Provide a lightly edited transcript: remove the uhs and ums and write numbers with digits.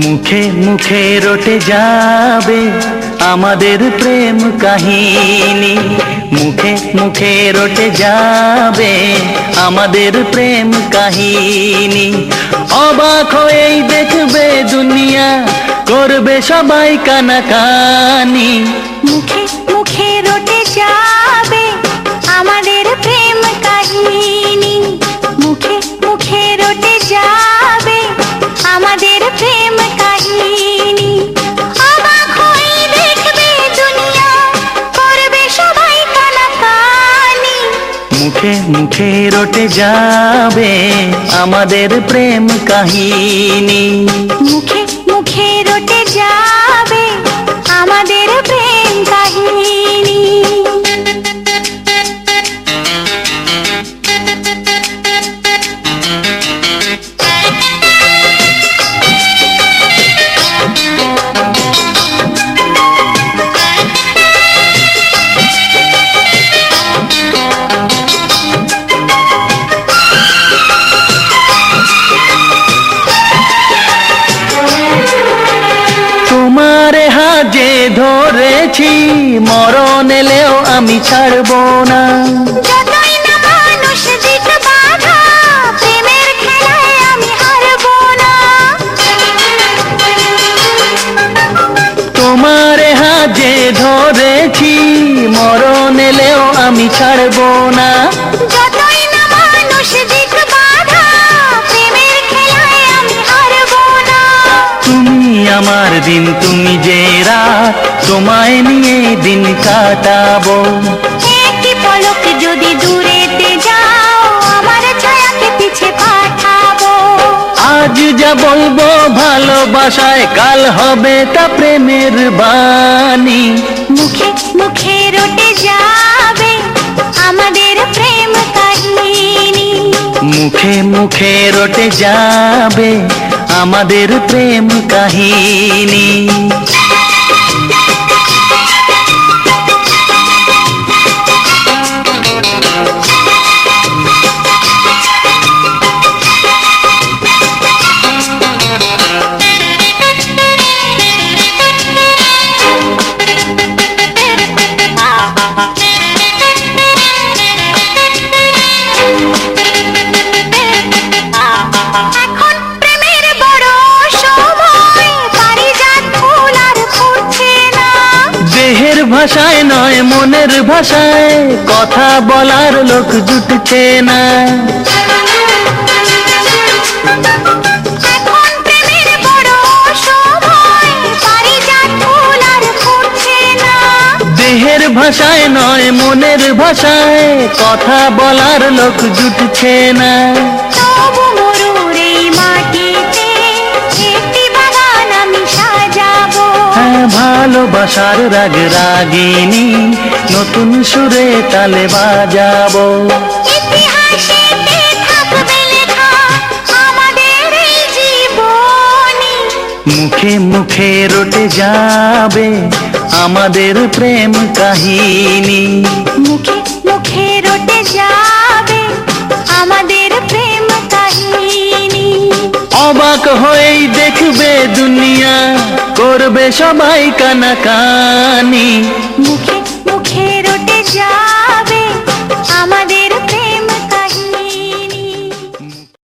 মুখে মুখে রটে যাবে আমাদের প্রেম কাহিনী, মুখে মুখে রটে যাবে আমাদের প্রেম কাহিনী। অবাক হয়েই দেখবে দুনিয়া, করবে সবাই কানাকানি। মুখে মুখে রটে যাবে আমাদের প্রেম কাহিনী, মুখে মুখে রটে যাবে আমাদের প্রেম কাহিনী। অবাক হয়ে দেখবে দুনিয়া, করবে সবাই কানাকানি। মুখে মুখে রটে যাবে আমাদের প্রেম কাহিনী, মুখে মুখে রটে যাবে আমাদের প্রেম কাহিনী। তোমারে হাজে ধরেছি, মরণ এলেও আমি ছাড়বো না। যতই না মানুষ দিক বাধা, প্রেমের খেলায় আমি হারবো না। তোমারে হাজে ধরেছি, মরণ এলেও আমি ছাড়বো না। যতই না মানুষ দিক বাধা, প্রেমের খেলায় আমি হারবো না। তুমি আমার দিন, তুমি যে রাত, তোমায় নিয়ে দিন কাটাবো। একটি পলক যদি দূরেতে যাও, আমার ছায়াকে পিছে পাঠাবো। আজ যা বলবো ভালোবাসায়, কাল হবে তা প্রেমের বাণী। মুখে মুখে রটে যাবে আমাদের প্রেম কাহিনী, মুখে মুখে রটে যাবে আমাদের প্রেম কাহিনী। এখন প্রেমের বড় সময়, পারিজাত ফুল আর ফুটছে না। দেহের ভাষায় নয় মনের ভাষায়, কথা বলার লোক জুটছে না। এখন প্রেমের বড় সময়, পারিজাত ফুল আর ফুটছে না। দেহের ভাষায় নয় মনের ভাষায়, কথা বলার লোক জুটছে না। তবু মরুর এই মাটিতে একটি বাগান আমি সাজাবো। হ্যাঁ, ভালোবাসার রাগ রাগিনী, নতুন সুরে তালে বাজাবো। ইতিহাসেতে থাকবে লেখা আমাদের এই জীবনী। মুখে মুখে রটে যাবে আমাদের প্রেম কাহিনী, মুখে মুখে রটে যাবে আমাদের প্রেম কাহিনী। অবাক হয়েই দেখবে দুনিয়া, করবে সবাই কানাকানি।